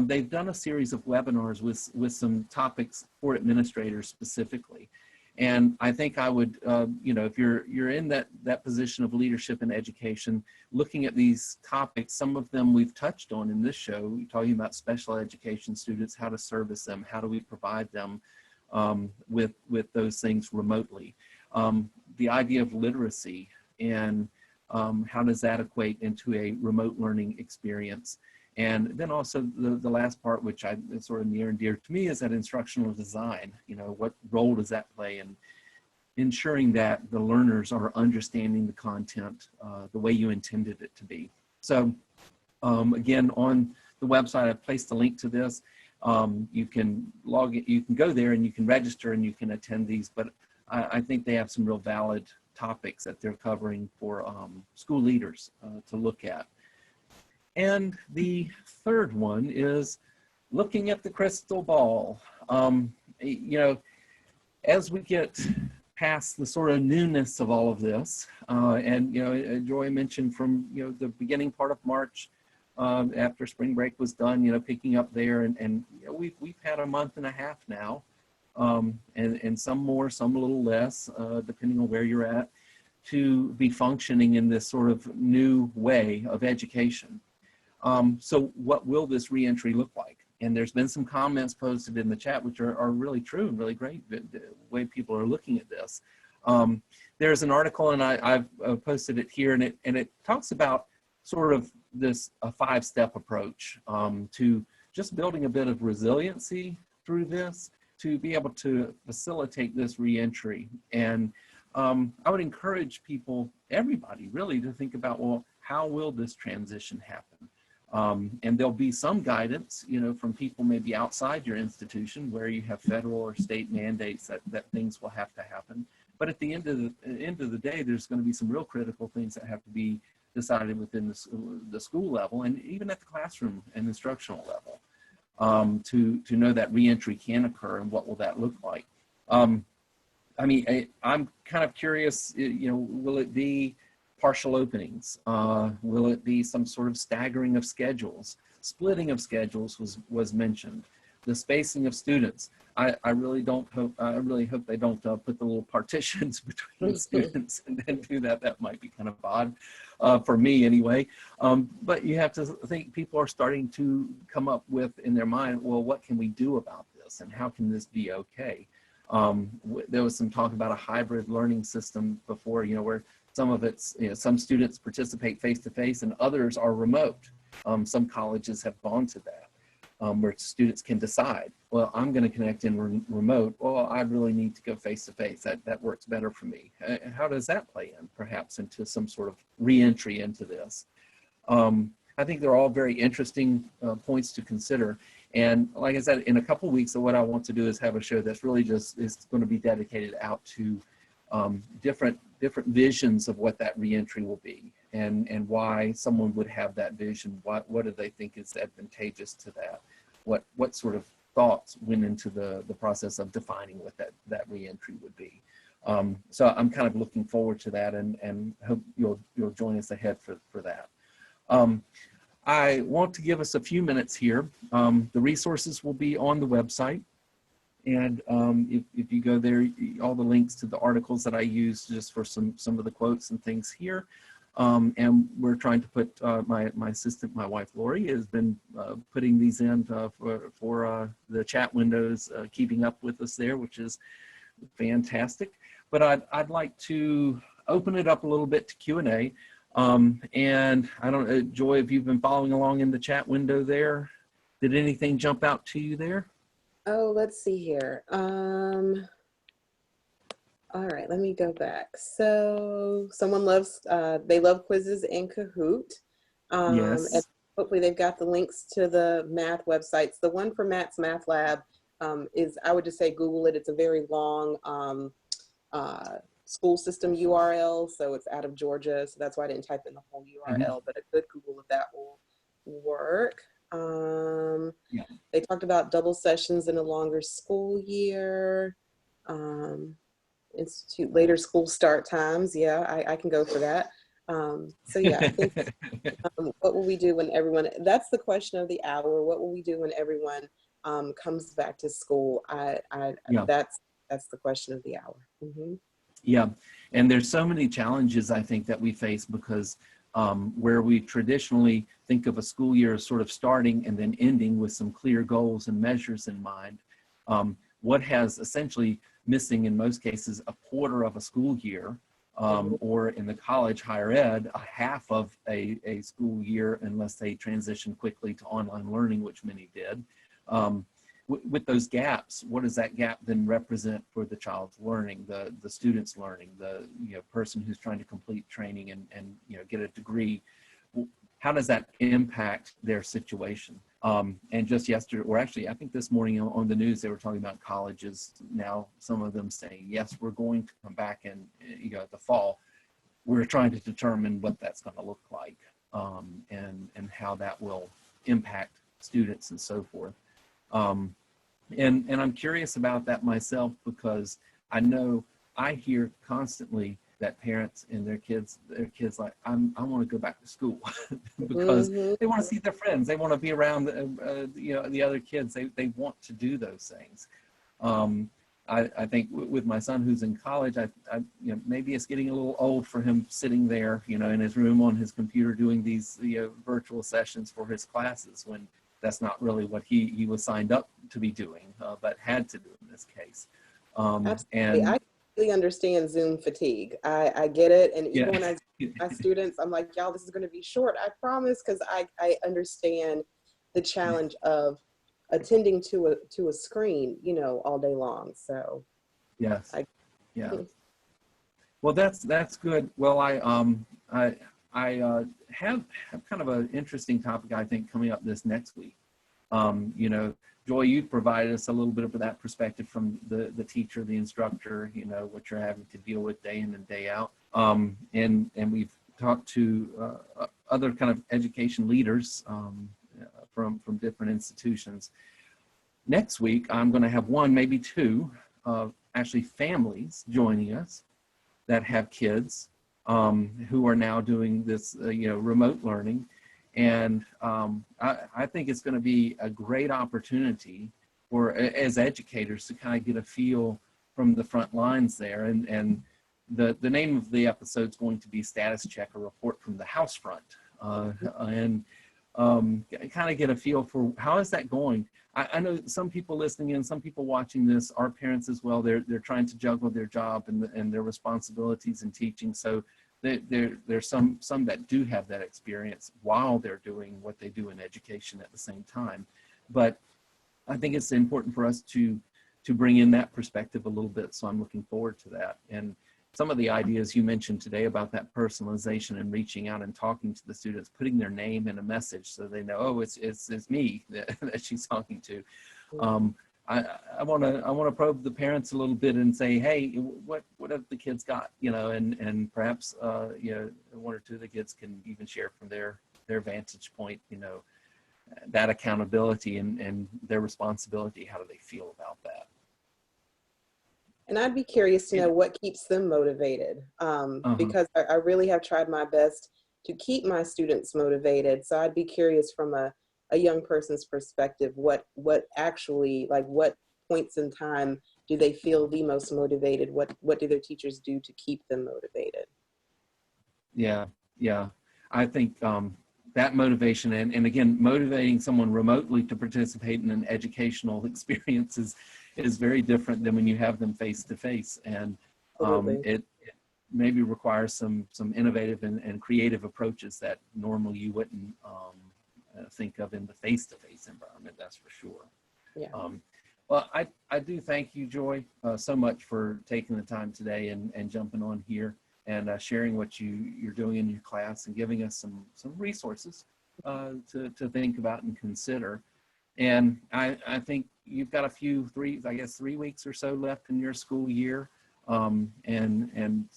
[SPEAKER 1] they've done a series of webinars with some topics for administrators specifically. And I think I would, you know, if you're in that position of leadership in education, looking at these topics, some of them we've touched on in this show, talking about special education students, how to service them, how do we provide them with those things remotely. The idea of literacy, and how does that equate into a remote learning experience. And then also the last part, which is sort of near and dear to me, is that instructional design. You know, what role does that play in ensuring that the learners are understanding the content the way you intended it to be? So again, on the website, I've placed a link to this. You can log in, you can go there and you can register and you can attend these, but I think they have some real valid topics that they're covering for school leaders to look at. And the third one is looking at the crystal ball. You know, as we get past the sort of newness of all of this, and, you know, Joy mentioned from, you know, the beginning part of March, after spring break was done, you know, picking up there, and you know, we've had a month and a half now, and some more, some a little less, depending on where you're at. to be functioning in this sort of new way of education. So what will this reentry look like? And there's been some comments posted in the chat, which are really true and really great, the way people are looking at this. There's an article, and I've posted it here, and it talks about sort of this a 5-step approach to just building a bit of resiliency through this to be able to facilitate this reentry. And I would encourage people, everybody really, to think about, well, how will this transition happen? And there'll be some guidance, you know, from people maybe outside your institution where you have federal or state mandates that things will have to happen. But at the end of the day, there's going to be some real critical things that have to be decided within the school level and even at the classroom and instructional level to know that reentry can occur and what will that look like. I mean, I'm kind of curious, you know, will it be partial openings? Will it be some sort of staggering of schedules? Splitting of schedules was mentioned. The spacing of students. I really hope they don't put the little partitions between students and then do that. That might be kind of odd for me anyway. But you have to think people are starting to come up with in their mind, well, what can we do about this and how can this be okay? There was some talk about a hybrid learning system before, you know, where some of it's, you know, some students participate face-to-face and others are remote. Some colleges have gone to that, where students can decide, well, I'm going to connect in remote. Well, I really need to go face-to-face. That works better for me. How does that play in, perhaps, into some sort of re-entry into this? I think they're all very interesting points to consider. And like I said, in a couple of weeks, what I want to do is have a show that's really just is going to be dedicated out to different visions of what that reentry will be and why someone would have that vision. What do they think is advantageous to that? What sort of thoughts went into the process of defining what that reentry would be? So I'm kind of looking forward to that and hope you'll join us ahead for that. I want to give us a few minutes here. The resources will be on the website. And if you go there, all the links to the articles that I used just for some of the quotes and things here. And we're trying to put, my assistant, my wife, Lori, has been putting these in for the chat windows, keeping up with us there, which is fantastic. But I'd like to open it up a little bit to Q&A. And I don't know, Joy, if you've been following along in the chat window there, did anything jump out to you there?
[SPEAKER 2] Oh, let's see here. All right, let me go back. So someone loves, they love quizzes in Kahoot.
[SPEAKER 1] Yes.
[SPEAKER 2] And hopefully they've got the links to the math websites. The one for Matt's Math Lab is, I would just say Google it. It's a very long school system URL. So it's out of Georgia. So that's why I didn't type in the whole URL, but a good Google of that will work.
[SPEAKER 1] Yeah.
[SPEAKER 2] They talked about double sessions in a longer school year, institute later school start times. Yeah, I can go for that. So yeah, I think what will we do when everyone, that's the question of the hour. What will we do when everyone comes back to school?
[SPEAKER 1] Yeah.
[SPEAKER 2] That's the question of the hour. Mm-hmm.
[SPEAKER 1] Yeah, and there's so many challenges I think that we face because where we traditionally think of a school year as sort of starting and then ending with some clear goals and measures in mind, what has essentially missing in most cases a quarter of a school year, or in the college higher ed, a half of a school year unless they transition quickly to online learning, which many did. With those gaps, what does that gap then represent for the child's learning, the student's learning, the person who's trying to complete training and get a degree? How does that impact their situation? And just yesterday, or actually I think this morning on the news, they were talking about colleges now, some of them saying, yes, we're going to come back in the fall. We're trying to determine what that's going to look like and how that will impact students and so forth. And I'm curious about that myself because I know I hear constantly that parents and their kids like, I want to go back to school because they want to see their friends. They want to be around, the other kids. They want to do those things. I think with my son who's in college, maybe it's getting a little old for him sitting there, in his room on his computer doing these virtual sessions for his classes, when that's not really what he was signed up to be doing, but had to do in this case.
[SPEAKER 2] Absolutely.
[SPEAKER 1] And
[SPEAKER 2] I really understand Zoom fatigue. I get it. And
[SPEAKER 1] yeah.
[SPEAKER 2] even when I my students, I'm like, y'all, this is going to be short, I promise, because I understand the challenge of attending to a screen, all day long. So
[SPEAKER 1] Yes. Yeah. Well, that's good. Well, I have kind of an interesting topic, I think, coming up this next week. Joy, you provided us a little bit of that perspective from the teacher, the instructor, what you're having to deal with day in and day out. And we've talked to other kind of education leaders from different institutions. Next week, I'm going to have one, maybe two, actually families joining us that have kids who are now doing this, remote learning. And I think it's going to be a great opportunity for, as educators, to kind of get a feel from the front lines there. And the name of the episode is going to be Status Check, a report from the house front. And kind of get a feel for how is that going. I know some people listening in, some people watching this are parents as well. They're trying to juggle their job and their responsibilities in teaching. So there's some that do have that experience while they're doing what they do in education at the same time. But I think it's important for us to bring in that perspective a little bit. So I'm looking forward to that. And some of the ideas you mentioned today about that personalization and reaching out and talking to the students, putting their name in a message so they know, oh, it's me that she's talking to. I want to probe the parents a little bit and say, hey, what have the kids got, and perhaps one or two of the kids can even share from their vantage point, that accountability and their responsibility. How do they feel about that?
[SPEAKER 2] And I'd be curious to know what keeps them motivated, because I really have tried my best to keep my students motivated. So I'd be curious from a young person's perspective, what actually, like, what points in time do they feel the most motivated? What do their teachers do to keep them motivated? Yeah.
[SPEAKER 1] I think that motivation and again, motivating someone remotely to participate in an educational experience is very different than when you have them face to face. And it maybe requires some innovative and creative approaches that normally you wouldn't think of in the face-to-face environment, that's for sure.
[SPEAKER 2] Yeah.
[SPEAKER 1] Well, I do thank you, Joy, so much for taking the time today and jumping on here and sharing what you're doing in your class and giving us some resources to think about and consider. And I think you've got 3 weeks or so left in your school year. And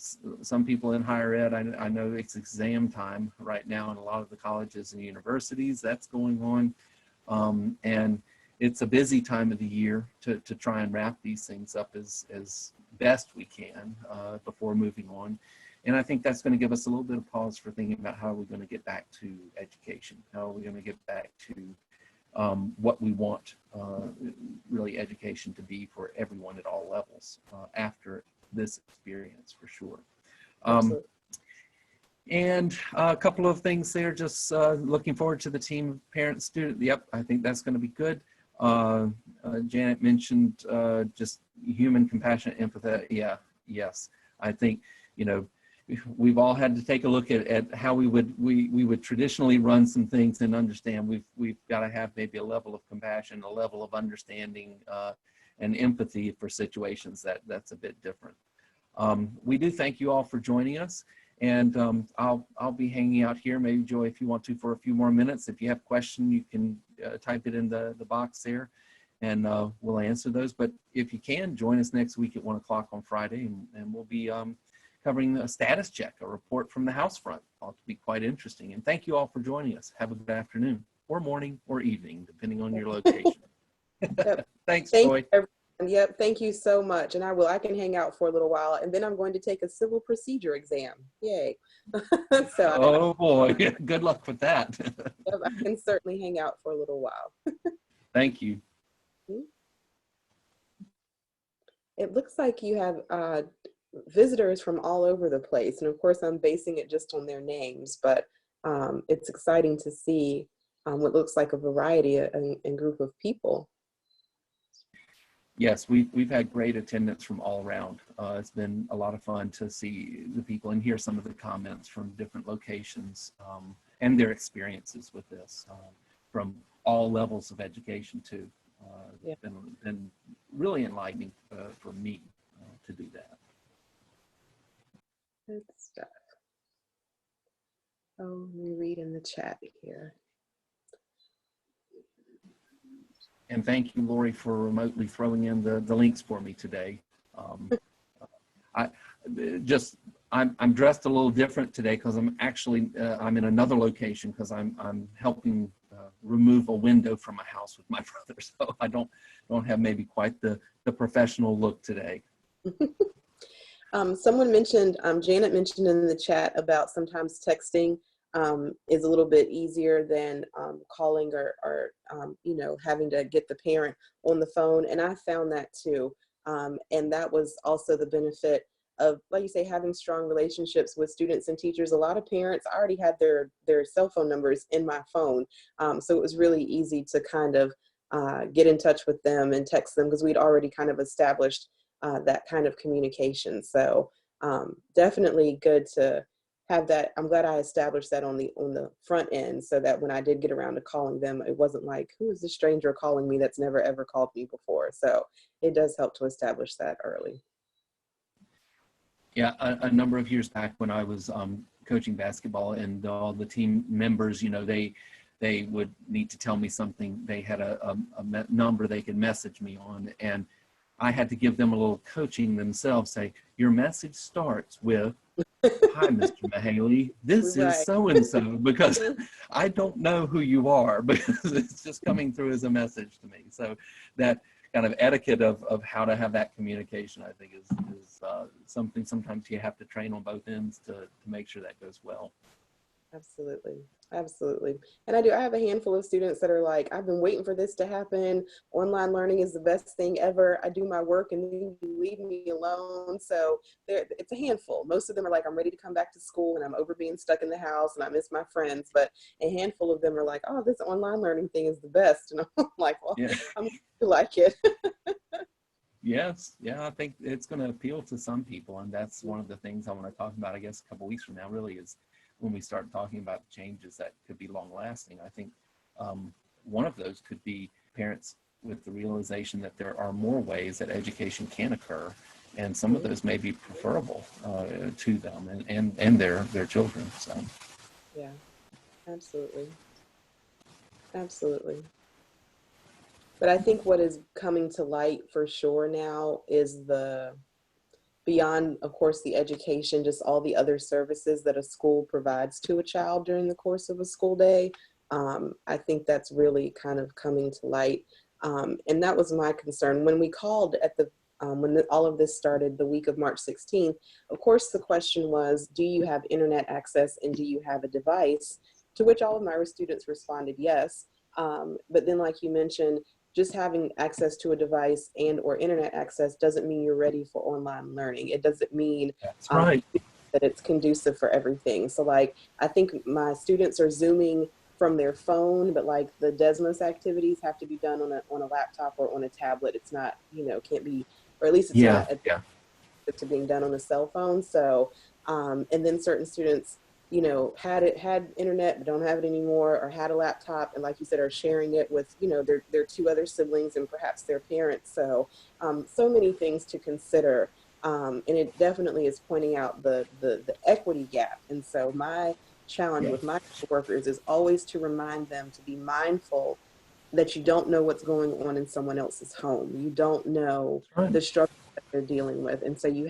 [SPEAKER 1] some people in higher ed, I know it's exam time right now in a lot of the colleges and universities. That's going on. And it's a busy time of the year to try and wrap these things up as best we can before moving on. And I think that's going to give us a little bit of pause for thinking about how we're going to get back to education. How are we going to get back to what we want really education to be for everyone at all levels after this experience, for sure. And a couple of things there, just looking forward to the team of parent student. Yep, I think that's going to be good. Janet mentioned just human compassion, empathy. Yeah, yes. I think, we've all had to take a look at how we would traditionally run some things and understand we've got to have maybe a level of compassion, a level of understanding and empathy for situations that's a bit different. We do thank you all for joining us, and I'll be hanging out here. Maybe Joy, if you want to, for a few more minutes. If you have a question, you can type it in the box there, and we'll answer those. But if you can, join us next week at 1 o'clock on Friday, and we'll be covering a status check, a report from the house front. Ought to be quite interesting. And thank you all for joining us. Have a good afternoon, or morning, or evening, depending on your location.
[SPEAKER 2] Yep.
[SPEAKER 1] Thanks, Joy.
[SPEAKER 2] Yep, thank you so much. And I can hang out for a little while, and then I'm going to take a civil procedure exam. Yay.
[SPEAKER 1] Oh boy, good luck with that.
[SPEAKER 2] Yep, I can certainly hang out for a little while.
[SPEAKER 1] Thank you.
[SPEAKER 2] It looks like you have visitors from all over the place. And of course, I'm basing it just on their names, but it's exciting to see what looks like a variety and group of people.
[SPEAKER 1] Yes, we've had great attendance from all around. It's been a lot of fun to see the people and hear some of the comments from different locations and their experiences with this from all levels of education too. It's been really enlightening for me to do that.
[SPEAKER 2] Good stuff. Oh, let me read in the chat here.
[SPEAKER 1] And thank you, Lori, for remotely throwing in the links for me today. I'm dressed a little different today because I'm actually I'm in another location because I'm helping remove a window from a house with my brother, so I don't have maybe quite the professional look today.
[SPEAKER 2] Someone mentioned, Janet mentioned in the chat about sometimes texting is a little bit easier than calling or you know, having to get the parent on the phone. And I found that too. And that was also the benefit of, like you say, having strong relationships with students and teachers. A lot of parents already had their cell phone numbers in my phone. So it was really easy to kind of get in touch with them and text them because we'd already kind of established that kind of communication. So definitely good to have that. I'm glad I established that on the front end so that when I did get around to calling them, it wasn't like, who is this stranger calling me that's never ever called me before? So it does help to establish that early.
[SPEAKER 1] Yeah, a number of years back when I was coaching basketball and all the team members, you know, they would need to tell me something. They had a number they could message me on, and I had to give them a little coaching themselves, say, your message starts with, hi, Mr. Mahaley, this is so-and-so, because I don't know who you are, because it's just coming through as a message to me. So that kind of etiquette of how to have that communication, I think is something sometimes you have to train on both ends to make sure that goes well.
[SPEAKER 2] Absolutely. Absolutely. And I have a handful of students that are like, I've been waiting for this to happen. Online learning is the best thing ever. I do my work and then you leave me alone. So it's a handful. Most of them are like, I'm ready to come back to school and I'm over being stuck in the house and I miss my friends. But a handful of them are like, oh, this online learning thing is the best. And I'm like, well, yeah. I'm glad you like it.
[SPEAKER 1] Yes. Yeah, I think it's going to appeal to some people. And that's one of the things I want to talk about, I guess, a couple weeks from now, really, is when we start talking about changes that could be long lasting. I think one of those could be parents with the realization that there are more ways that education can occur, and some of those may be preferable to them and their children. So
[SPEAKER 2] yeah, absolutely. Absolutely. But I think what is coming to light for sure now is beyond, of course, the education, just all the other services that a school provides to a child during the course of a school day. I think that's really kind of coming to light. And that was my concern. When we called at when all of this started the week of March 16th, of course, the question was, do you have internet access and do you have a device? To which all of my students responded yes. But then, like you mentioned, just having access to a device and or internet access doesn't mean you're ready for online learning. It doesn't mean
[SPEAKER 1] that's right.
[SPEAKER 2] That it's conducive for everything. So like, I think my students are Zooming from their phone, but like the Desmos activities have to be done on a laptop or on a tablet. It's not, you know, can't be, or at least it's not to being done on a cell phone. So, and then certain students, you know, had internet but don't have it anymore, or had a laptop and, like you said, are sharing it with, you know, their two other siblings and perhaps their parents. So so many things to consider, and it definitely is pointing out the equity gap. And so my challenge with my workers is always to remind them to be mindful that you don't know what's going on in someone else's home. You don't know the struggle that they're dealing with, and so you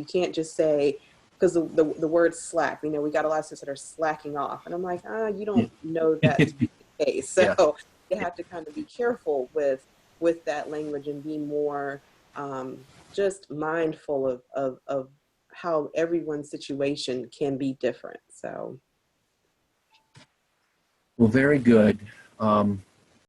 [SPEAKER 2] can't just say, because the word slack, you know, we got a lot of students that are slacking off, and I'm like, you don't know that to be the case. So you have to kind of be careful with that language and be more just mindful of how everyone's situation can be different. So,
[SPEAKER 1] well, very good.